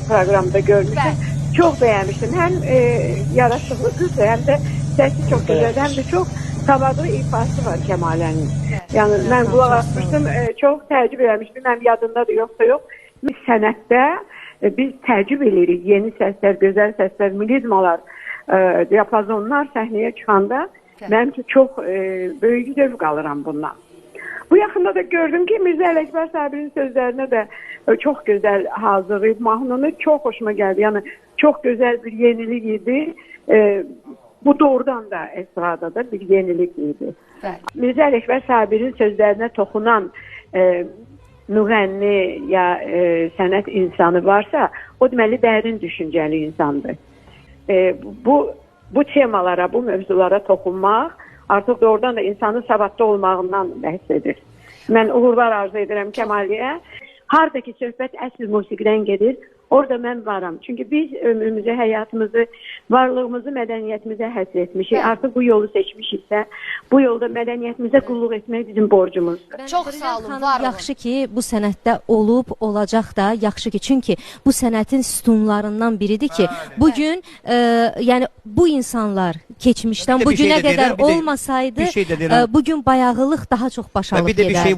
proqramda görmüşəm. Çox bəyənmişdim. Həm yaraşıqlı qızdır, həm də səsi çox gözəldir, həm də çox savadlı ifası var Kəmalənin. Yəni mən qulaq asmışdım, çox təəccüb eləmişdim. Həm yadındadır, yoxsa yox. Biz sənətdə biz təəccüb edirik. Yeni səslər, gözəl səslər, milizmalar, diapazonlar səhnəyə çıxanda mənim üçün çox böyük zövq alıram bundan. Bu yaxında da gördüm ki, Mirzə Ələkbər Səbirin sözlərinə də çox gözəl hazırlayıb. Mahnını çox xoşuma gəldi. Yəni çox gözəl bir yenilik idi. Bu doğrudan da estradada bir yenilik idi. Mirzə Ələkbər Səbirin sözlərinə toxunan müğənni ya sənət insanı varsa, o deməli dərin düşüncəli insandır. Bu temalara, bu mövzulara toxunmaq artıq doğrudan da insanın savadlı olmağından bəhs edir. Mən uğurlar arzu edirəm Kəmaliyə. Harada ki söhbət əsl musiqidən gedir, orada mən varam. Çünki biz ömrümüzü, həyatımızı, varlığımızı mədəniyyətimizə həsr etmişik. Artıq bu yolu seçmişiksə, bu yolda mədəniyyətimizə qulluq etmək bizim borcumuzdur. Çox sağ olun, var olun. Yaxşı ki, bu sənətdə olub, olacaq da, yaxşı ki, çünki bu sənətin sütunlarından biridir ki, bugün, yəni bu insanlar keçmişdən bugünə qədər olmasaydı, bugün bayağılıq daha çox başalıb gedərdi.